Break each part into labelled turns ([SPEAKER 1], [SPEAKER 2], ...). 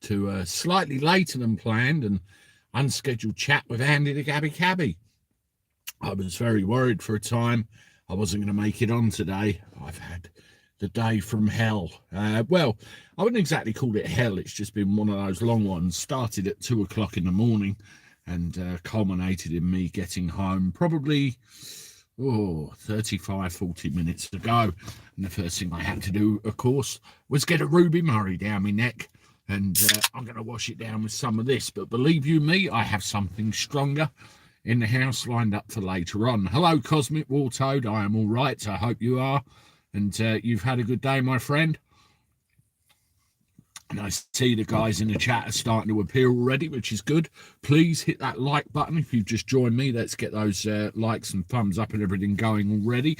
[SPEAKER 1] to a slightly later than planned and unscheduled chat with Andy the Gabby Cabby. I was very worried for a time I wasn't going to make it on today. I've had the day from hell. Well, I wouldn't exactly call it hell. It's just been one of those long ones. Started at 2 o'clock in the morning and culminated in me getting home probably 35, 40 minutes ago. And the first thing I had to do, of course, was get a Ruby Murray down my neck. And I'm going to wash it down with some of this. But believe you me, I have something stronger in the house lined up for later on. Hello, Cosmic Wartoad. I am all right. I hope you are. And you've had a good day, my friend. And I see the guys in the chat are starting to appear already, which is good. Please hit that like button if you've just joined me. Let's get those likes and thumbs up and everything going already.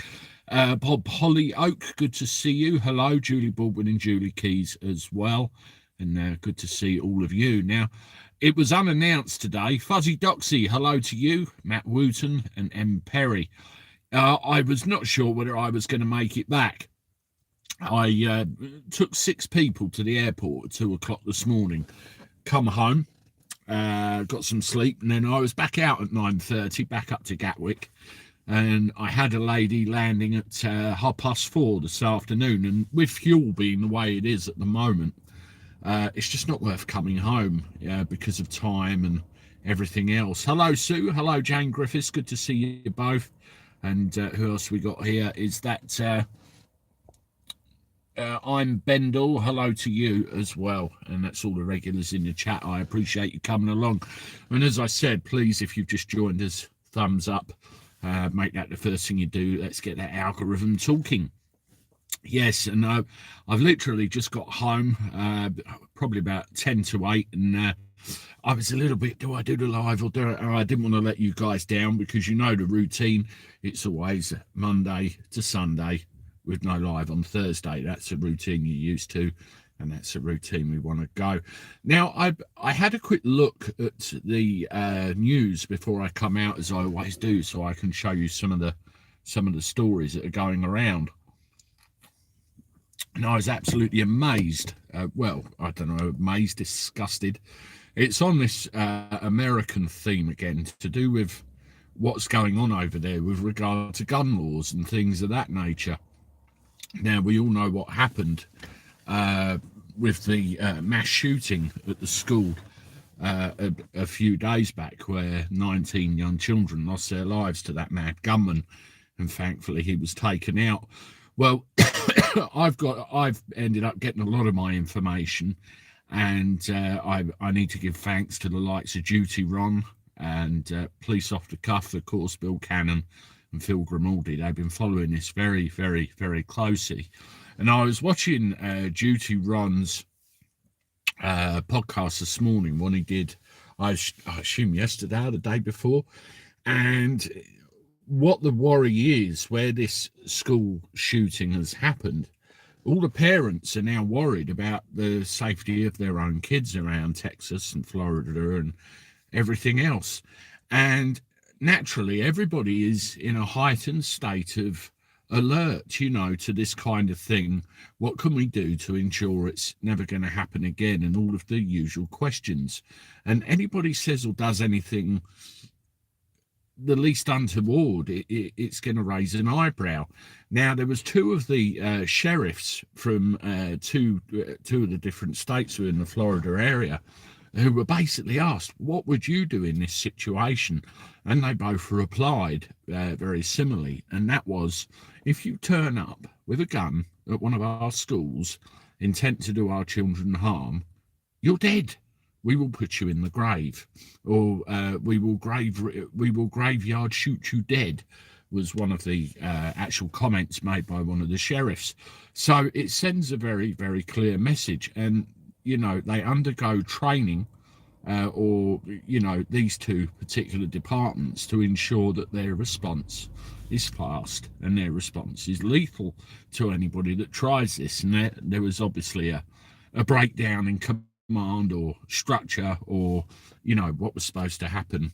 [SPEAKER 1] Bob Hollyoak, good to see you. Hello, Julie Baldwin and Julie Keys as well. And good to see all of you. Now, it was unannounced today. Fuzzy Doxy, hello to you. Matt Wooten and M. Perry. I was not sure whether I was going to make it back. I took 6 people to the airport at 2 o'clock this morning. Come home, got some sleep, and then I was back out at 9:30, back up to Gatwick. And I had a lady landing at 4:30 this afternoon. And with fuel being the way it is at the moment, it's just not worth coming home because of time and everything else. Hello, Sue. Hello, Jane Griffiths. Good to see you both. And who else we got here? Is that I'm Bendel. Hello to you as well. And that's all the regulars in the chat. I appreciate you coming along. And as I said, please, if you've just joined us, thumbs up. Make that the first thing you do. Let's get that algorithm talking. Yes, and I've literally just got home, probably about 10 to 8, and I was a little bit, do I do the live or do it? I didn't want to let you guys down because you know the routine. It's always Monday to Sunday with no live on Thursday. That's a routine you're used to, and that's a routine we want to go. Now, I had a quick look at the news before I come out, as I always do, so I can show you some of the stories that are going around. And I was absolutely amazed. Well, I don't know, amazed, disgusted. It's on this American theme again, to do with what's going on over there with regard to gun laws and things of that nature. Now, we all know what happened with the mass shooting at the school a few days back, where 19 young children lost their lives to that mad gunman, and thankfully he was taken out. Well, I've ended up getting a lot of my information, and I need to give thanks to the likes of Duty Ron and Police Off the Cuff, of course, Bill Cannon and Phil Grimaldi. They've been following this very, very, very closely. And I was watching Duty Ron's podcast this morning, one he did, I assume yesterday or the day before, and what the worry is, where this school shooting has happened, all the parents are now worried about the safety of their own kids around Texas and Florida and everything else. And naturally, everybody is in a heightened state of alert, to this kind of thing. What can we do to ensure it's never going to happen again? And all of the usual questions. And anybody says or does anything the least untoward, it's going to raise an eyebrow. Now, there was 2 of the sheriffs from two of the different states who are in the Florida area who were basically asked, what would you do in this situation? And they both replied very similarly, and that was, if you turn up with a gun at one of our schools, intent to do our children harm, you're dead. We will put you in the grave, or we will graveyard shoot you dead, was one of the actual comments made by one of the sheriffs. So it sends a very, very clear message. And, they undergo training or, these 2 particular departments to ensure that their response is fast and their response is lethal to anybody that tries this. And there was obviously a breakdown in command or structure, or what was supposed to happen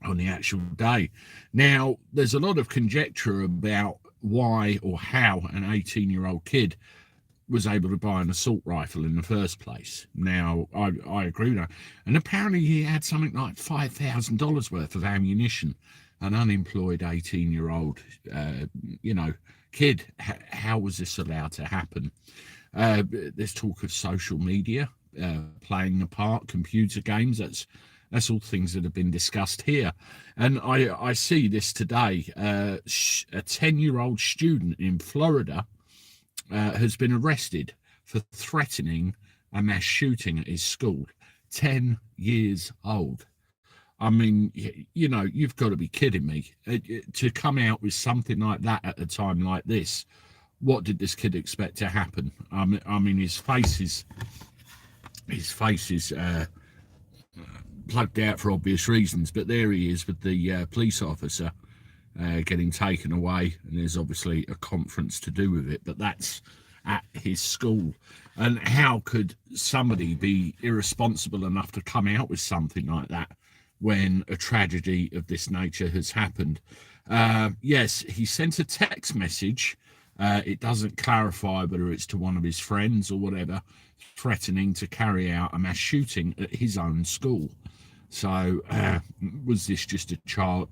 [SPEAKER 1] on the actual day. Now, there's a lot of conjecture about why or how an 18-year-old kid was able to buy an assault rifle in the first place. Now, I agree with that. And apparently he had something like $5,000 worth of ammunition. An unemployed 18-year-old, kid. How was this allowed to happen? There's talk of social media playing a part, computer games. That's all things that have been discussed here. And I see this today. A 10-year-old student in Florida has been arrested for threatening a mass shooting at his school. 10 years old. I mean, you've got to be kidding me. To come out with something like that at a time like this, what did this kid expect to happen? I mean, his face is plugged out for obvious reasons, but there he is with the police officer getting taken away, and there's obviously a conference to do with it, but that's at his school. And how could somebody be irresponsible enough to come out with something like that when a tragedy of this nature has happened? Yes, he sent a text message. It doesn't clarify whether it's to one of his friends or whatever, threatening to carry out a mass shooting at his own school. So was this just a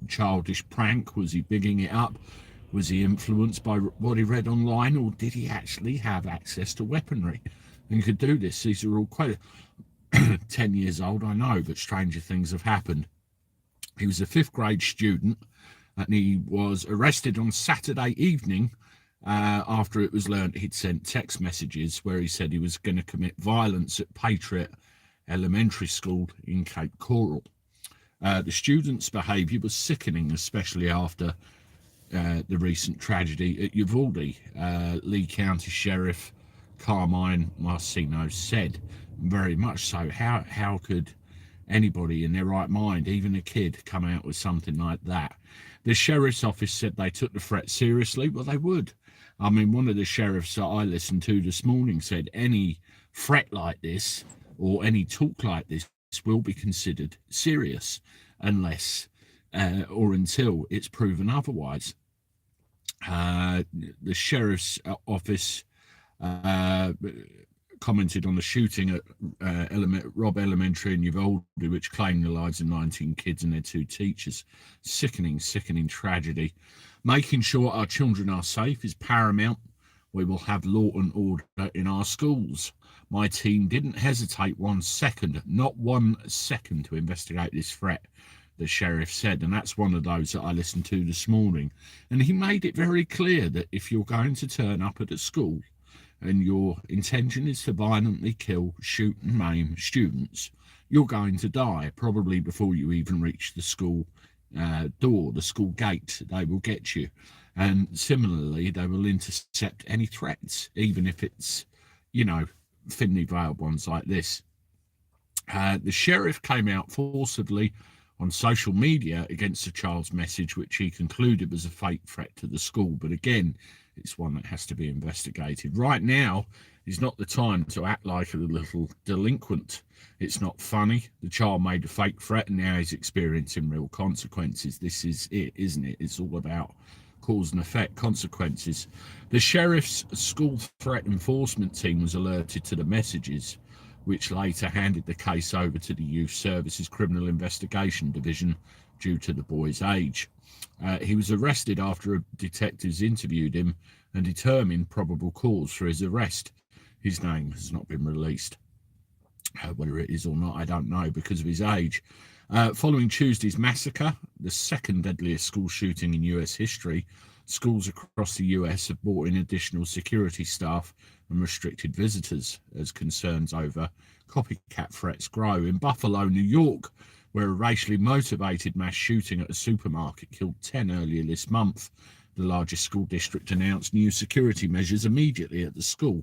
[SPEAKER 1] childish prank? Was he bigging it up? Was he influenced by what he read online, or did he actually have access to weaponry and could do this? These are all quite 10 years old, I know, but stranger things have happened. He was a 5th grade student, and he was arrested on Saturday evening after it was learned he'd sent text messages where he said he was going to commit violence at Patriot Elementary School in Cape Coral. The student's behaviour was sickening, especially after the recent tragedy at Uvalde. Lee County Sheriff Carmine Marcino said, very much so. How could anybody in their right mind, even a kid, come out with something like that? The sheriff's office said they took the threat seriously. Well, they would. I mean, one of the sheriffs that I listened to this morning said any threat like this or any talk like this will be considered serious unless or until it's proven otherwise. The sheriff's office commented on the shooting at Robb Elementary in Uvalde, which claimed the lives of 19 kids and their 2 teachers. Sickening tragedy. Making sure our children are safe is paramount. We will have law and order in our schools. My team didn't hesitate 1 second, not 1 second, to investigate this threat, the sheriff said, and that's one of those that I listened to this morning. And he made it very clear that if you're going to turn up at a school and your intention is to violently kill, shoot and maim students, you're going to die, probably before you even reach the school door, the school gate. They will get you. And similarly, they will intercept any threats, even if it's, thinly veiled ones like this. The sheriff came out forcibly on social media against the child's message, which he concluded was a fake threat to the school. But again, it's one that has to be investigated. Right now is not the time to act like a little delinquent. It's not funny. The child made a fake threat and now he's experiencing real consequences. This is it, isn't it? It's all about cause and effect, consequences. The sheriff's school threat enforcement team was alerted to the messages, which later handed the case over to the Youth Services Criminal Investigation Division due to the boy's age. He was arrested after detectives interviewed him and determined probable cause for his arrest. His name has not been released. Whether it is or not, I don't know, because of his age. Following Tuesday's massacre, the second deadliest school shooting in US history, schools across the US have brought in additional security staff and restricted visitors as concerns over copycat threats grow. In Buffalo, New York, where a racially motivated mass shooting at a supermarket killed 10 earlier this month, the largest school district announced new security measures immediately at the school.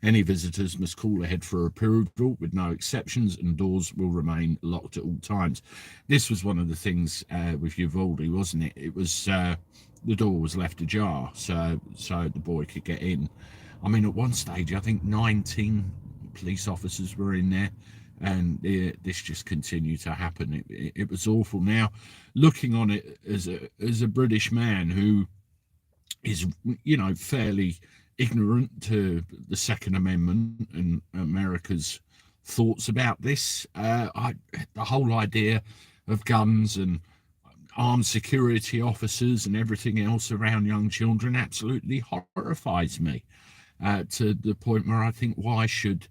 [SPEAKER 1] Any visitors must call ahead for approval with no exceptions, and doors will remain locked at all times. This was one of the things with Uvalde, wasn't it? It was the door was left ajar so the boy could get in. I mean, at one stage, I think 19 police officers were in there, and this just continued to happen. It was awful. Now, looking on it as a British man who is, fairly ignorant to the Second Amendment and America's thoughts about this. The whole idea of guns and armed security officers and everything else around young children absolutely horrifies me, to the point where I think, why should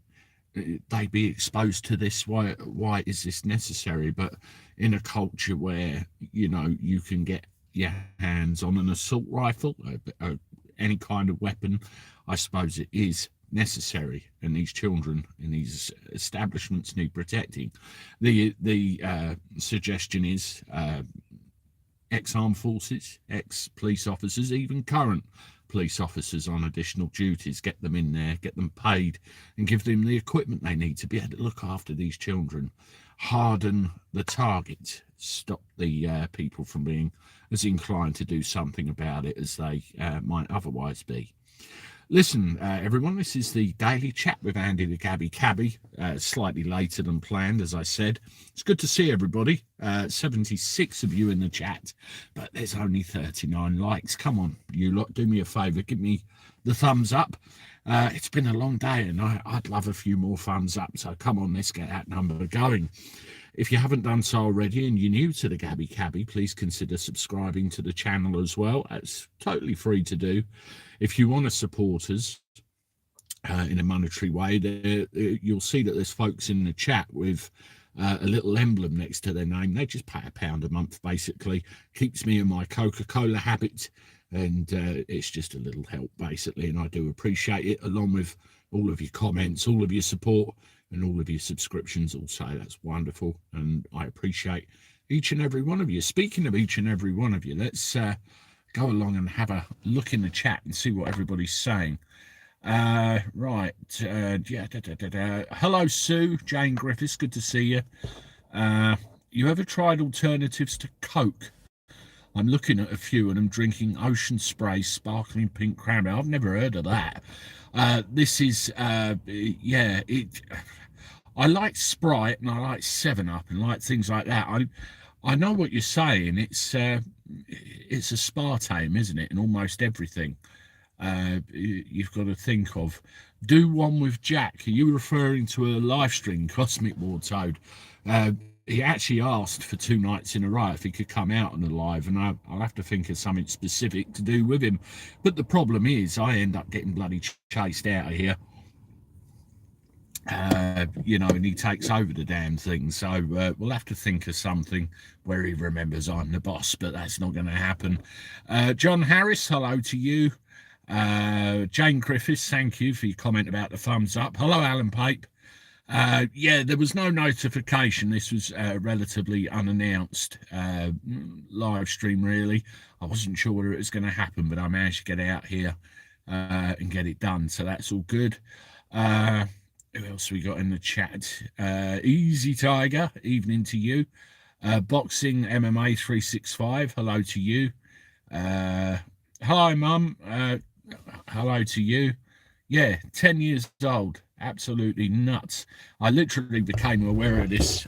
[SPEAKER 1] they be exposed to this? Why is this necessary? But in a culture where, you know, you can get your hands on an assault rifle, any kind of weapon, I suppose it is necessary, and these children in these establishments need protecting. The suggestion is ex-armed forces, ex-police officers, even current police officers on additional duties, get them in there, get them paid, and give them the equipment they need to be able to look after these children. Harden the target, stop the people from being as inclined to do something about it as they might otherwise be. Listen, everyone, this is the Daily Chat with Andy the Gabby Cabby, slightly later than planned, as I said. It's good to see everybody. 76 of you in the chat, but there's only 39 likes. Come on, you lot, do me a favour, give me the thumbs up. It's been a long day, and I'd love a few more thumbs up, so come on, let's get that number going. If you haven't done so already and you're new to the Gabby Cabby, please consider subscribing to the channel as well. It's totally free to do. If you want to support us in a monetary way, you'll see that there's folks in the chat with a little emblem next to their name. They just pay £1 a month, basically. Keeps me in my Coca-Cola habit, and it's just a little help, basically, and I do appreciate it, along with all of your comments, all of your support, and all of your subscriptions also. That's wonderful, and I appreciate each and every one of you. Speaking of each and every one of you, let's go along and have a look in the chat and see what everybody's saying. Right. Hello, Sue. Jane Griffiths, good to see you. You ever tried alternatives to Coke? I'm looking at a few and I'm drinking Ocean Spray sparkling pink cranberry. I've never heard of that. This is, yeah, I like Sprite and I like 7-Up and like things like that. I know what you're saying. It's aspartame, isn't it? And almost everything you've got to think of. Do one with Jack. Are you referring to a live stream, Cosmic War Toad? He actually asked for 2 nights in a row if he could come out on a live, and I'll have to think of something specific to do with him. But the problem is I end up getting bloody chased out of here. You know, and he takes over the damn thing. So we'll have to think of something where he remembers I'm the boss, but that's not going to happen. John Harris, hello to you. Jane Griffiths, thank you for your comment about the thumbs up. Hello, Alan Pape. Yeah, there was no notification. This was relatively unannounced live stream, really. I wasn't sure whether it was going to happen, but I managed to get out here and get it done. So that's all good. Who else we got in the chat? Easy Tiger, evening to you. Boxing MMA 365, hello to you. Hello, Mum. Hello to you. Yeah, 10 years old. Absolutely nuts. I literally became aware of this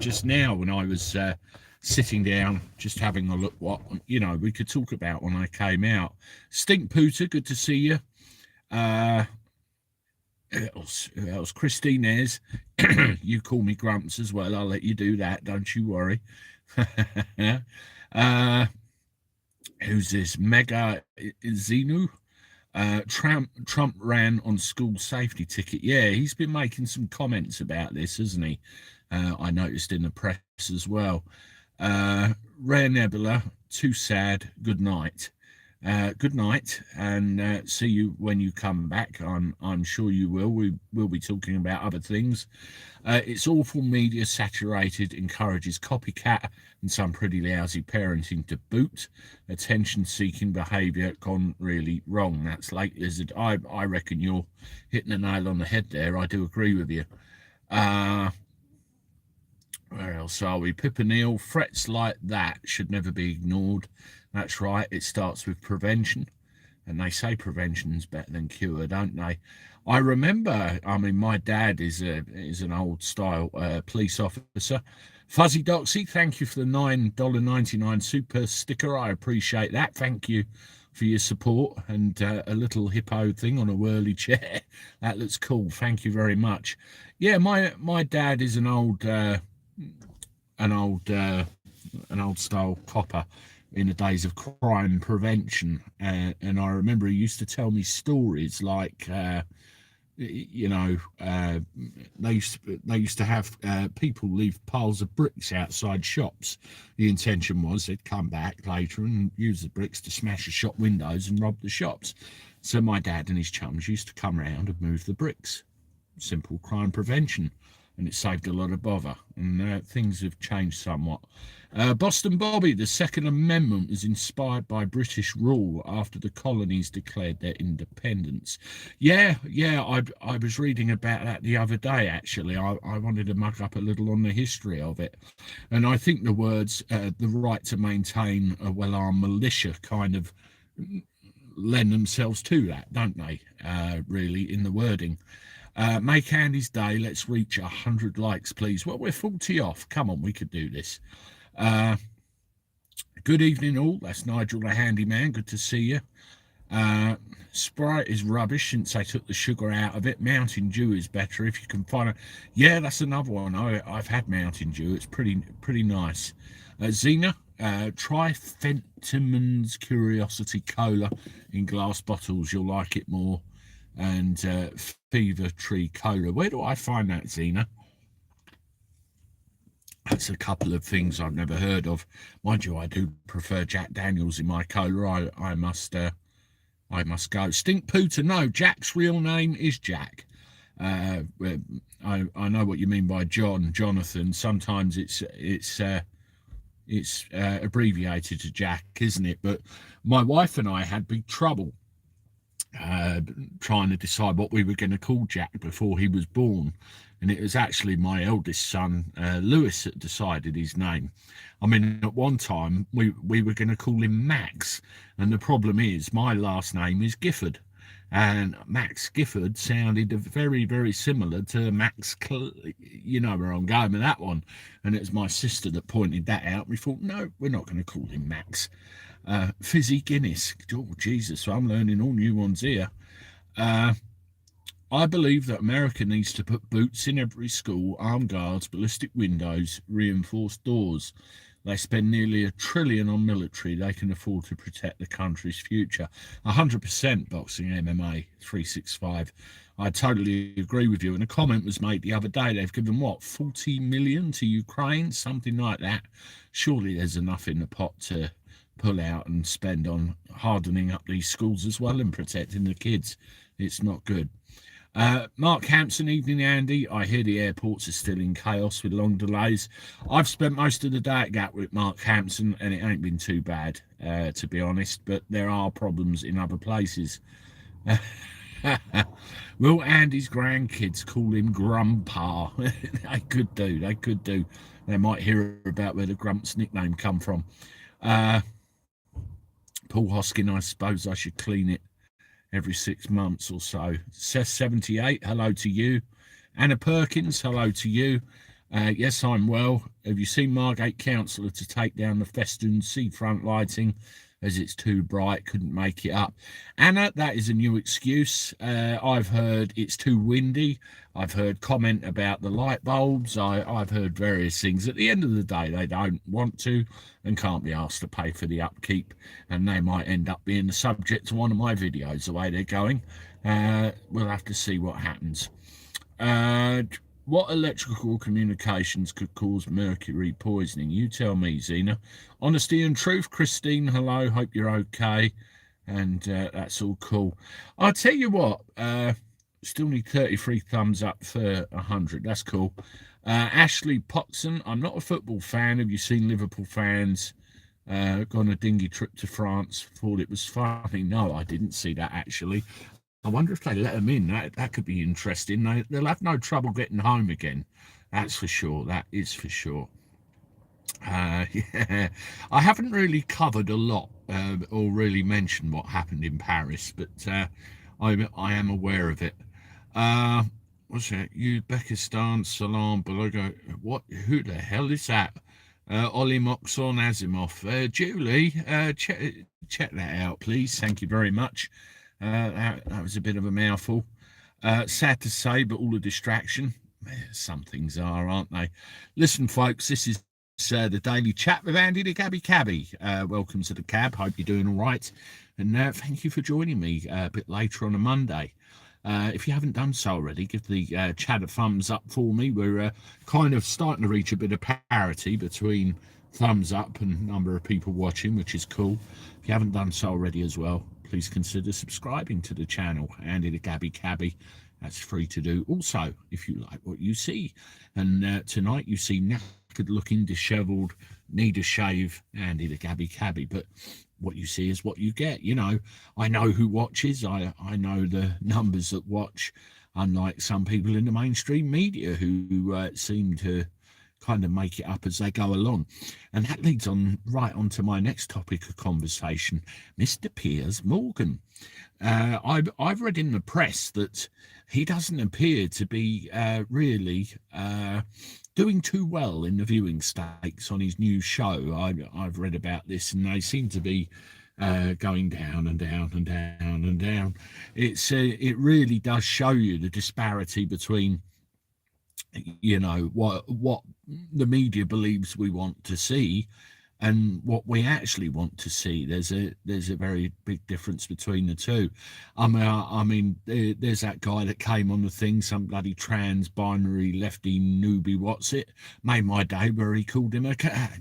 [SPEAKER 1] just now when I was sitting down, just having a look what, you know, we could talk about when I came out. Stink Pooter, good to see you. Who else? Christine Ayres. You call me Grumps as well. I'll let you do that. Don't you worry. Who's this? Mega Zenu. Trump ran on school safety ticket. Yeah, he's been making some comments about this, hasn't he? I noticed in the press as well. Rare Nebula. Too sad. Good night. Good night, and see you when you come back. I'm sure you will. We will be talking about other things. It's awful media saturated, encourages copycat and some pretty lousy parenting to boot. Attention-seeking behaviour gone really wrong. That's Late Lizard. I reckon you're hitting the nail on the head there. I do agree with you. Where else are we? Pippa Neal, threats like that should never be ignored. That's right, it starts with prevention, and they say prevention's better than cure, don't they? I remember, I mean, my dad is an old style police officer. Fuzzy Doxy, thank you for the $9.99 super sticker. I appreciate that. Thank you for your support, and a little hippo thing on a whirly chair. That looks cool. Thank you very much. Yeah, my dad is an old an old style copper in the days of crime prevention, and I remember he used to tell me stories like you know, they used to have people leave piles of bricks outside shops. The intention was they'd come back later and use the bricks to smash the shop windows and rob the shops. So my dad and his chums used to come round and move the bricks. Simple crime prevention, and it saved a lot of bother. And things have changed somewhat. Boston Bobby, the Second Amendment was inspired by British rule after the colonies declared their independence. Yeah, I was reading about that the other day, actually. I wanted to mug up a little on the history of it. And I think the words, the right to maintain a well-armed militia, kind of lend themselves to that, don't they, really, in the wording. Make Andy's day. Let's reach 100 likes, please. Well, we're 40 off. Come on, we could do this. Good evening, all. That's Nigel the handyman. Good to see you. Sprite is rubbish since they took the sugar out of it. Mountain Dew is better if you can find it. Yeah, that's another one. I've had Mountain Dew. It's pretty nice. Zena, try Fentiman's Curiosity Cola in glass bottles. You'll like it more. And Fever Tree Cola. Where do I find that, Zena? That's a couple of things I've never heard of. Mind you, I do prefer Jack Daniels in my cola. I must go. Stink Pooter, no, Jack's real name is Jack. I know what you mean by Jonathan. Sometimes it's abbreviated to Jack, isn't it? But my wife and I had big trouble trying to decide what we were going to call Jack before he was born, and it was actually my eldest son Lewis that decided his name. I mean, at one time we were going to call him Max, and the problem is my last name is Gifford, and Max Gifford sounded very, very similar to Max you know where I'm going with that one. And it was my sister that pointed that out. We thought, no, we're not going to call him Max. Fizzy Guinness. Oh, Jesus, so I'm learning all new ones here. I believe that America needs to put boots in every school, armed guards, ballistic windows, reinforced doors. They spend nearly $1 trillion on military. They can afford to protect the country's future. 100% boxing MMA 365. I totally agree with you. And a comment was made the other day. They've given, what, 40 million to Ukraine? Something like that. Surely there's enough in the pot to pull out and spend on hardening up these schools as well and protecting the kids. It's not good. Mark Hampson, evening Andy. I hear the airports are still in chaos with long delays. I've spent most of the day at Gatwick, Mark Hampson, and it ain't been too bad, to be honest, but there are problems in other places. Will Andy's grandkids call him Grandpa? They could do. They might hear about where the Grumps nickname come from. Paul Hoskin, I suppose I should clean it every 6 months or so. Seth78, hello to you. Anna Perkins, hello to you. Yes, I'm well. Have you seen Margate Councillor to take down the festooned seafront lighting as it's too bright, couldn't make it up? Anna, that is a new excuse. I've heard it's too windy. I've heard comment about the light bulbs. I've heard various things. At the end of the day, they don't want to and can't be asked to pay for the upkeep, and they might end up being the subject of one of my videos the way they're going. We'll have to see what happens. What electrical communications could cause mercury poisoning? You tell me, Zena. Honesty and truth, Christine, hello, hope you're okay. And that's all cool. I'll tell you what, still need 33 thumbs up for 100. That's cool. Ashley Potson, I'm not a football fan. Have you seen Liverpool fans gone a dinghy trip to France? Thought it was funny. No, I didn't see that, actually. I wonder if they let them in. That could be interesting. They'll have no trouble getting home again. That's for sure. That is for sure. Yeah, I haven't really covered a lot or really mentioned what happened in Paris, but I am aware of it. What's that? Uzbekistan, Salam, Belogo. What? Who the hell is that? Ollie Moxon Asimov. Julie, check that out, please. Thank you very much. That was a bit of a mouthful. Sad to say, but all a distraction. Some things are, aren't they? Listen, folks, this is the Daily Chat with Andy the Cabby Cabby. Welcome to the cab. Hope you're doing all right. And thank you for joining me a bit later on a Monday. If you haven't done so already, give the chat a thumbs up for me. We're kind of starting to reach a bit of parity between thumbs up and number of people watching, which is cool. If you haven't done so already as well, please consider subscribing to the channel, Andy the Cabby Cabby. That's free to do. Also, if you like what you see, and tonight you see knackered looking, dishevelled, need a shave, Andy the Cabby Cabby, but what you see is what you get. You know, I know who watches. I know the numbers that watch, unlike some people in the mainstream media who seem to kind of make it up as they go along. And that leads on right on to my next topic of conversation, Mr. Piers Morgan. I've read in the press that he doesn't appear to be really doing too well in the viewing stakes on his new show. I've read about this, and they seem to be going down and down and down and down. It really does show you the disparity between, you know, what the media believes we want to see and what we actually want to see. There's a very big difference between the two. I mean, there's that guy that came on the thing, some bloody trans-binary lefty newbie, what's it, made my day, where he called him a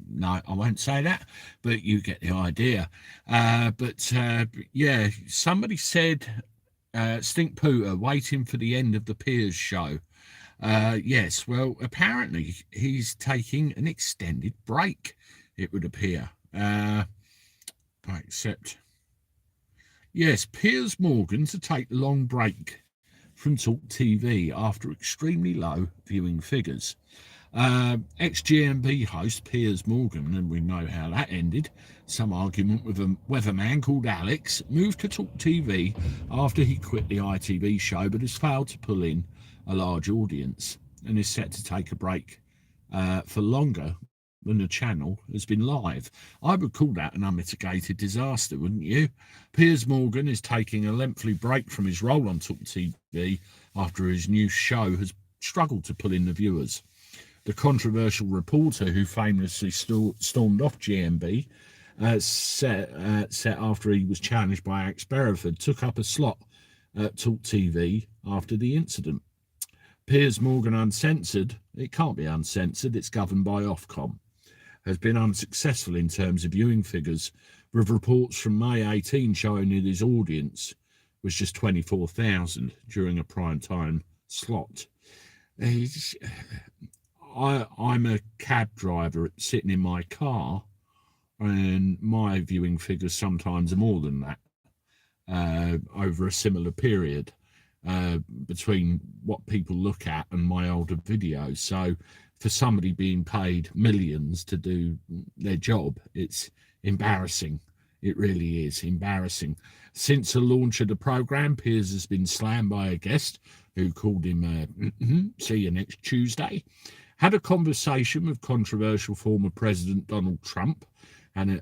[SPEAKER 1] no, I won't say that, but you get the idea. Yeah, somebody said stink pooter waiting for the end of the Piers show. Yes, well, apparently he's taking an extended break, it would appear. Except, yes, Piers Morgan to take a long break from Talk TV after extremely low viewing figures. Ex-GMB host Piers Morgan, and we know how that ended, some argument with a weatherman called Alex, moved to Talk TV after he quit the ITV show but has failed to pull in a large audience and is set to take a break for longer than the channel has been live. I would call that an unmitigated disaster, wouldn't you? Piers Morgan is taking a lengthy break from his role on Talk TV after his new show has struggled to pull in the viewers. The controversial reporter who famously stormed off GMB set after he was challenged by Alex Berrowford took up a slot at Talk TV after the incident. Piers Morgan Uncensored, it can't be uncensored, it's governed by Ofcom, has been unsuccessful in terms of viewing figures, with reports from May 18 showing that his audience was just 24,000 during a prime time slot. I'm a cab driver sitting in my car, and my viewing figures sometimes are more than that over a similar period. Between what people look at and my older videos. So for somebody being paid millions to do their job, it's embarrassing. It really is embarrassing. Since the launch of the programme, Piers has been slammed by a guest who called him, see you next Tuesday, had a conversation with controversial former President Donald Trump, and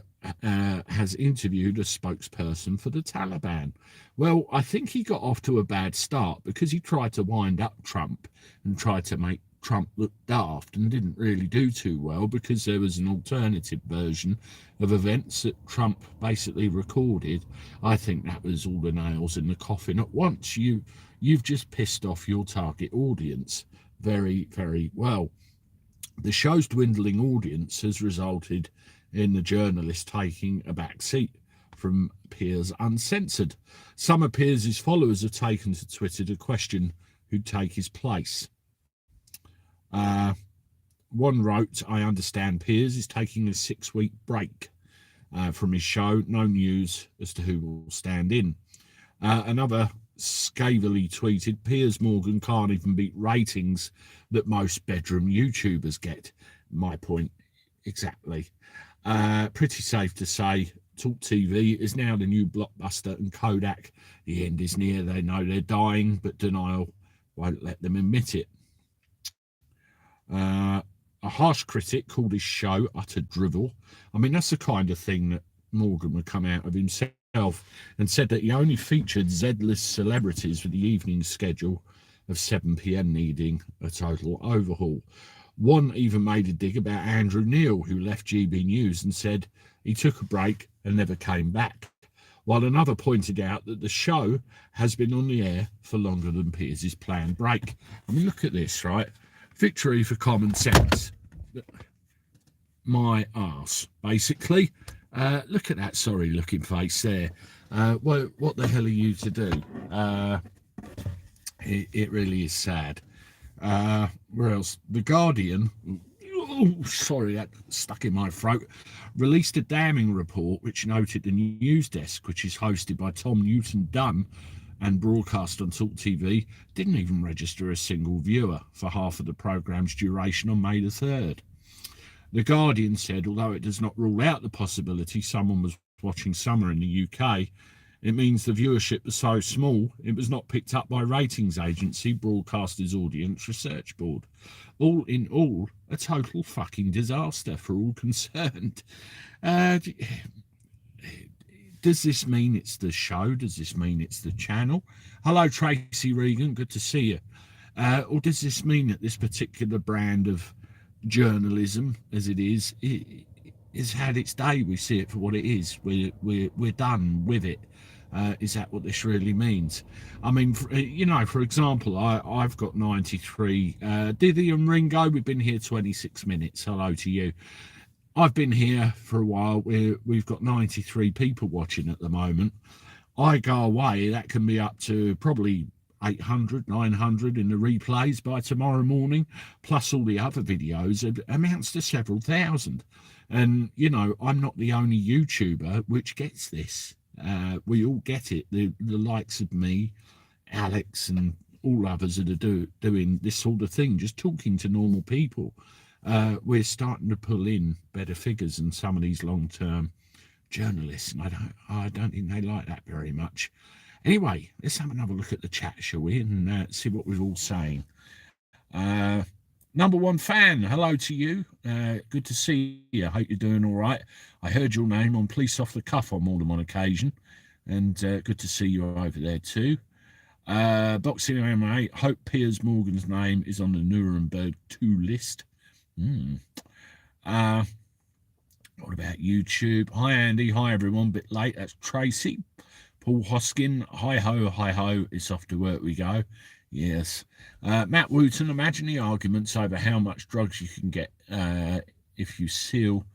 [SPEAKER 1] has interviewed a spokesperson for the Taliban. Well, I think he got off to a bad start because he tried to wind up Trump and tried to make Trump look daft, and didn't really do too well because there was an alternative version of events that Trump basically recorded. I think that was all the nails in the coffin at once. You've just pissed off your target audience very, very well. The show's dwindling audience has resulted in the journalist taking a back seat from Piers Uncensored. Some of Piers' followers have taken to Twitter to question who'd take his place. One wrote, I understand Piers is taking a 6-week break from his show. No news as to who will stand in. Another scavily tweeted, Piers Morgan can't even beat ratings that most bedroom YouTubers get. My point exactly. Pretty safe to say Talk TV is now the new Blockbuster and Kodak. The end is near. They know they're dying, but denial won't let them admit it. A harsh critic called his show utter drivel. I mean, that's the kind of thing that Morgan would come out of himself, and said that he only featured Z-list celebrities for the evening schedule of 7 p.m. needing a total overhaul. One even made a dig about Andrew Neil, who left GB News and said he took a break and never came back, while another pointed out that the show has been on the air for longer than Piers' planned break. I mean, look at this, right? Victory for common sense. My arse, basically. Look at that sorry looking face there. What the hell are you to do? It really is sad. Where else? The Guardian, oh, sorry, that stuck in my throat, released a damning report which noted the news desk, which is hosted by Tom Newton-Dunn and broadcast on Talk TV, didn't even register a single viewer for half of the programme's duration on May the 3rd. The Guardian said, although it does not rule out the possibility someone was watching Summer in the UK, it means the viewership was so small it was not picked up by ratings agency Broadcasters Audience Research Board. All in all, a total fucking disaster for all concerned. Does this mean it's the show? Does this mean it's the channel? Hello, Tracy Regan, good to see you. Or does this mean that this particular brand of journalism, as it is, has had its day? We see it for what it is. We're done with it. Is that what this really means? I mean, for example, I've got 93. Diddy and Ringo, we've been here 26 minutes. Hello to you. I've been here for a while. We've got 93 people watching at the moment. I go away, that can be up to probably 800, 900 in the replays by tomorrow morning, plus all the other videos. It amounts to several thousand. And, I'm not the only YouTuber which gets this. We all get it. The likes of me, Alex, and all others that are doing this sort of thing, just talking to normal people. We're starting to pull in better figures than some of these long-term journalists, and I don't think they like that very much. Anyway, let's have another look at the chat, shall we, and see what we're all saying. Number one fan, hello to you. Good to see you. I hope you're doing all right. I heard your name on Police Off the Cuff on more than one occasion, and good to see you over there too. Boxing MMA, hope Piers Morgan's name is on the Nuremberg 2 list. What about YouTube? Hi Andy, hi everyone, bit late, that's Tracy. Paul Hoskin, hi ho, it's off to work we go. Yes. Matt Wooten, imagine the arguments over how much drugs you can get if you seal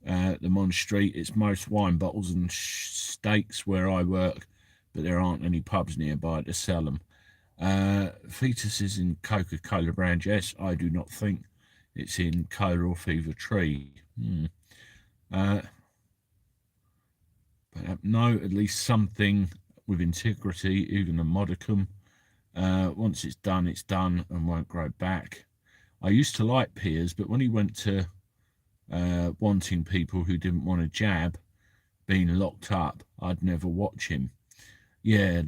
[SPEAKER 1] them on street. It's most wine bottles and steaks where I work, but there aren't any pubs nearby to sell them. Fetuses in Coca-Cola brand, yes, I do not think it's in Cola or Fever Tree. But no, at least something with integrity, even a modicum. Once it's done and won't grow back. I used to like Piers, but when he went to wanting people who didn't want to jab, being locked up, I'd never watch him. Yeah,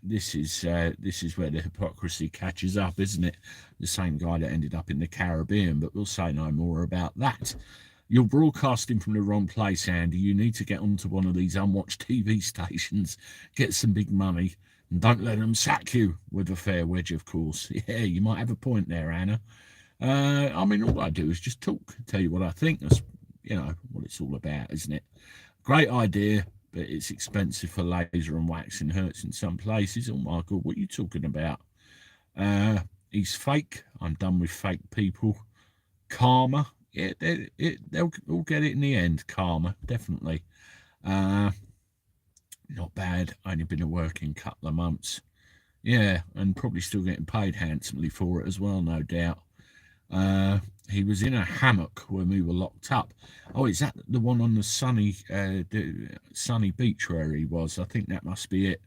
[SPEAKER 1] this is where the hypocrisy catches up, isn't it? The same guy that ended up in the Caribbean, but we'll say no more about that. You're broadcasting from the wrong place, Andy. You need to get onto one of these unwatched TV stations, get some big money, and don't let them sack you, with a fair wedge, of course. Yeah, you might have a point there, Anna. I mean, all I do is just talk, tell you what I think. That's, what it's all about, isn't it? Great idea, but it's expensive for laser and waxing, hurts in some places. Oh, my God, what are you talking about? He's fake. I'm done with fake people. Karma. Yeah, they'll all get it in the end. Karma, definitely. Not bad. Only been at work in a couple of months. Yeah, and probably still getting paid handsomely for it as well, no doubt. He was in a hammock when we were locked up. Oh, is that the one on the sunny beach where he was? I think that must be it.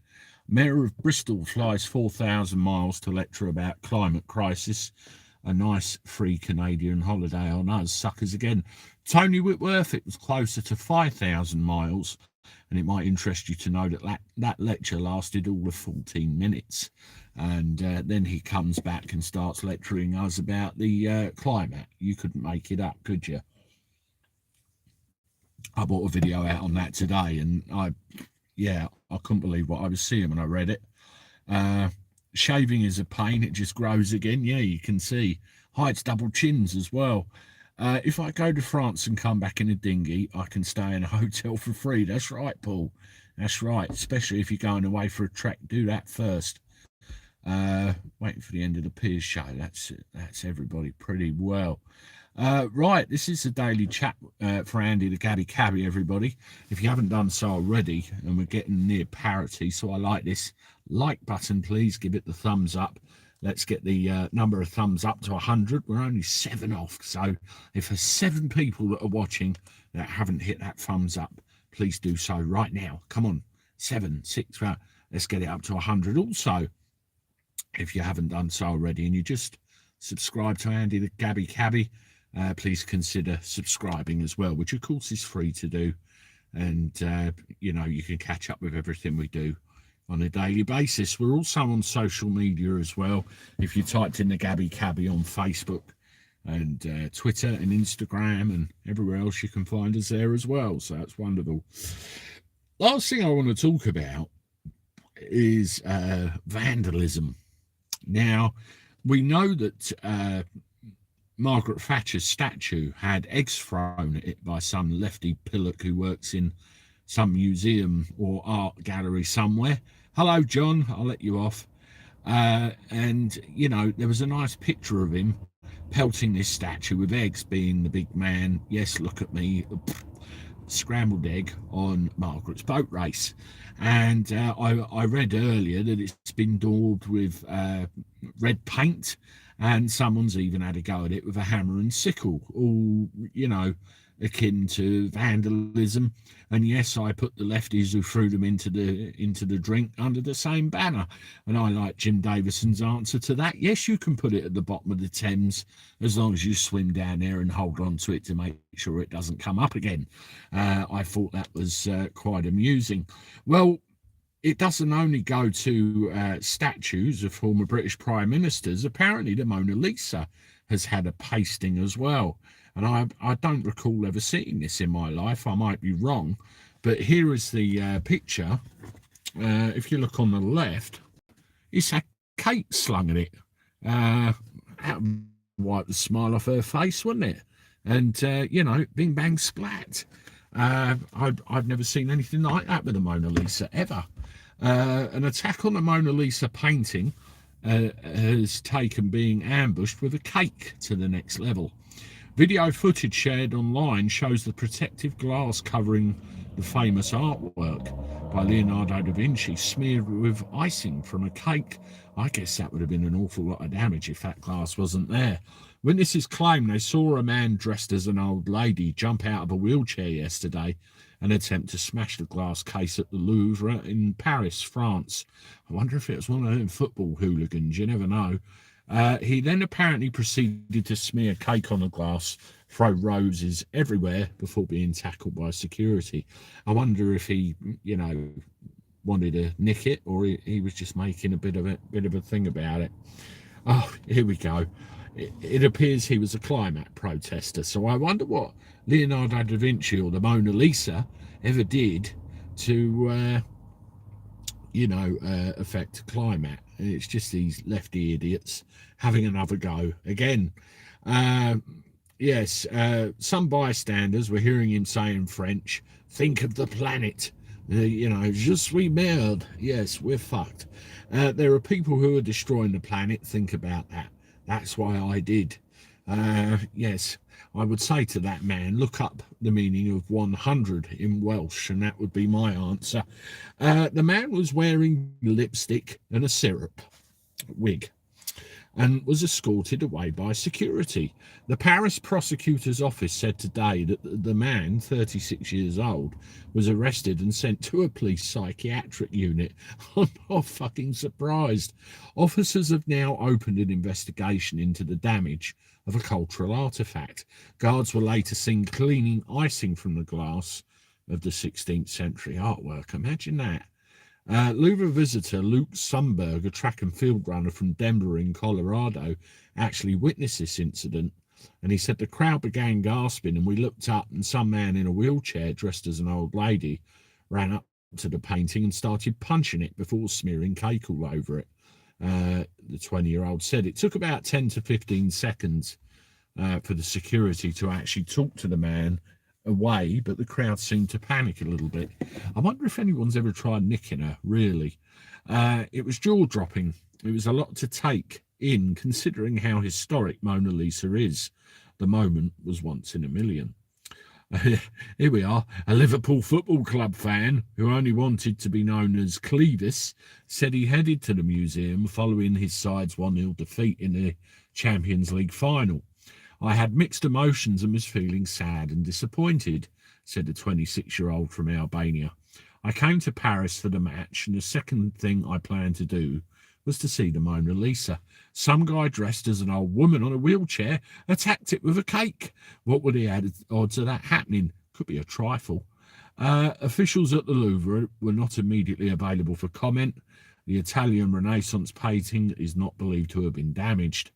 [SPEAKER 1] Mayor of Bristol flies 4,000 miles to lecture about climate crisis. A nice free Canadian holiday on us, suckers again. Tony Whitworth, it was closer to 5,000 miles And it might interest you to know that that lecture lasted all of 14 minutes. And then he comes back and starts lecturing us about the climate. You couldn't make it up, could you? I bought a video out on that today, and I couldn't believe what I was seeing when I read it. Shaving is a pain, it just grows again. Yeah, you can see. Heights double chins as well. If I go to France and come back in a dinghy, I can stay in a hotel for free. That's right, Paul. That's right. Especially if you're going away for a trek, do that first. Waiting for the end of the Piers show. That's everybody pretty well. Right, this is the daily chat for Andy the Gabby Cabby, everybody. If you haven't done so already, and we're getting near parity, so I like this like button, please give it the thumbs up. Let's get the number of thumbs up to 100. We're only 7 off, so if there's 7 people that are watching that haven't hit that thumbs up, please do so right now. Come on, 7, 6, let's get it up to 100. Also, if you haven't done so already and you just subscribe to Andy the Gabby Cabby, please consider subscribing as well, which of course is free to do. And, you know, you can catch up with everything we do on a daily basis. We're also on social media as well. If you typed in the Gabby Cabby on Facebook and Twitter and Instagram and everywhere else, you can find us there as well. So that's wonderful. Last thing I want to talk about is vandalism. Now, we know that Margaret Thatcher's statue had eggs thrown at it by some lefty pillock who works in some museum or art gallery somewhere. Hello, John, I'll let you off. And, you know, there was a nice picture of him pelting this statue with eggs, being the big man. Yes, look at me. Scrambled egg on Margaret's boat race. And I read earlier that it's been daubed with red paint, and someone's even had a go at it with a hammer and sickle, all, you know, akin to vandalism. And yes, I put the lefties who threw them into the drink under the same banner. And I like Jim Davison's answer to that. Yes, you can put it at the bottom of the Thames as long as you swim down there and hold on to it to make sure it doesn't come up again. I thought that was quite amusing. Well, it doesn't only go to statues of former British prime ministers. Apparently the Mona Lisa has had a pasting as well. And I don't recall ever seeing this in my life. I might be wrong. But here is the picture. If you look on the left, it's a cake slung at it. That would wipe the smile off her face, wouldn't it? And, you know, bing, bang, splat. I've never seen anything like that with the Mona Lisa, ever. An attack on the Mona Lisa painting has taken being ambushed with a cake to the next level. Video footage shared online shows the protective glass covering the famous artwork by Leonardo da Vinci smeared with icing from a cake. I guess that would have been an awful lot of damage if that glass wasn't there. Witnesses claim they saw a man dressed as an old lady jump out of a wheelchair yesterday and attempt to smash the glass case at the Louvre in Paris, France. I wonder if it was one of them football hooligans, you never know. He then apparently proceeded to smear cake on the glass, throw roses everywhere before being tackled by security. I wonder if he, you know, wanted to nick it, or he was just making a bit of a thing about it. Oh, here we go. It appears he was a climate protester. So I wonder what Leonardo da Vinci or the Mona Lisa ever did to, affect climate. And it's just these lefty idiots having another go again. Yes, some bystanders were hearing him say in French, "Think of the planet." Je suis merde. Yes, we're fucked. There are people who are destroying the planet. Think about that. That's why I did. Yes, I would say to that man, look up the meaning of 100 in Welsh, and that would be my answer. The man was wearing lipstick and a syrup wig and was escorted away by security. The Paris prosecutor's office said today that the man, 36 years old, was arrested and sent to a police psychiatric unit. I'm not fucking surprised. Officers have now opened an investigation into the damage of a cultural artefact. Guards were later seen cleaning icing from the glass of the 16th century artwork. Imagine that. Louvre visitor Luke Sundberg, a track and field runner from Denver in Colorado, actually witnessed this incident. And he said the crowd began gasping, and we looked up, and some man in a wheelchair dressed as an old lady ran up to the painting and started punching it before smearing cake all over it. The 20-year-old said it took about 10 to 15 seconds for the security to actually talk to the man away, but the crowd seemed to panic a little bit. I wonder if anyone's ever tried nicking her, really. It was jaw-dropping. It was a lot to take in, considering how historic Mona Lisa is. The moment was once in a million. Here we are. A Liverpool Football Club fan who only wanted to be known as Clevis said he headed to the museum following his side's 1-0 defeat in the Champions League final. I had mixed emotions and was feeling sad and disappointed, said the 26-year-old from Albania. I came to Paris for the match, and the second thing I planned to do was to see the Mona Lisa. Some guy dressed as an old woman on a wheelchair attacked it with a cake. What were the odds of that happening? Could be a trifle. Officials at the Louvre were not immediately available for comment. The Italian Renaissance painting is not believed to have been damaged.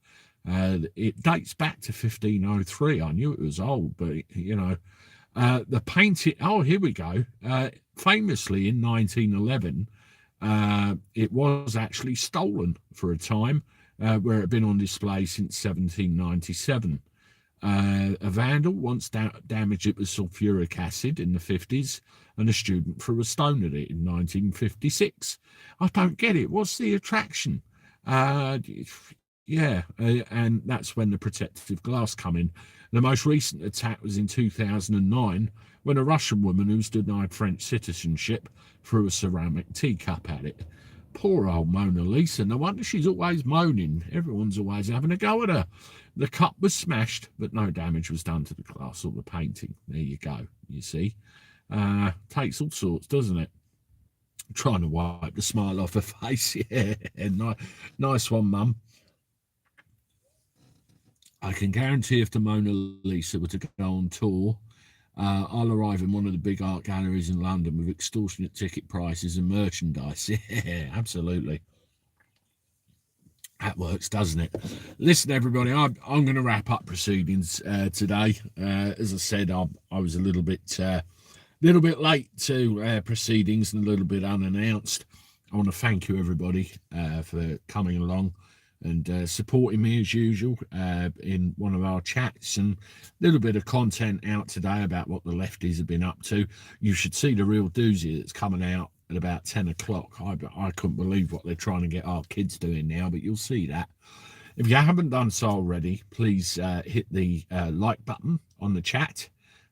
[SPEAKER 1] It dates back to 1503. I knew it was old, but, you know, the painting, oh, here we go. Famously in 1911, it was actually stolen for a time, where it had been on display since 1797. A vandal once damaged it with sulfuric acid in the 50s, and a student threw a stone at it in 1956. I don't get it. What's the attraction? Yeah, and that's when the protective glass come in. The most recent attack was in 2009, when a Russian woman who's denied French citizenship threw a ceramic teacup at it. Poor old Mona Lisa. No wonder she's always moaning. Everyone's always having a go at her. The cup was smashed, but no damage was done to the glass or the painting. There you go, you see. Takes all sorts, doesn't it? Trying to wipe the smile off her face. Yeah, nice one, Mum. I can guarantee if the Mona Lisa were to go on tour, I'll arrive in one of the big art galleries in London with extortionate ticket prices and merchandise. Yeah, absolutely. That works, doesn't it? Listen, everybody, I'm going to wrap up proceedings today. As I said, I was a little bit late to proceedings and a little bit unannounced. I want to thank you, everybody, for coming along and supporting me as usual in one of our chats, and a little bit of content out today about what the lefties have been up to. You should see the real doozy that's coming out at about 10 o'clock. I couldn't believe what they're trying to get our kids doing now, but you'll see that. If you haven't done so already, please hit the like button on the chat.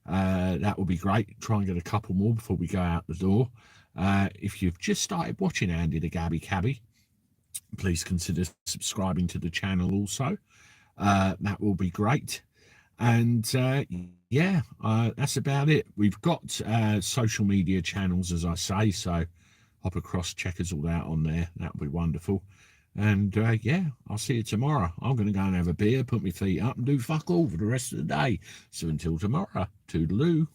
[SPEAKER 1] That would be great. Try and get a couple more before we go out the door. If you've just started watching Andy the Gabby Cabby, please consider subscribing to the channel also. That will be great. And yeah, that's about it. We've got social media channels, as I say, so hop across, check us all out on there. That would be wonderful. And yeah, I'll see you tomorrow. I'm going to go and have a beer, put my feet up and do fuck all for the rest of the day. So until tomorrow, toodaloo.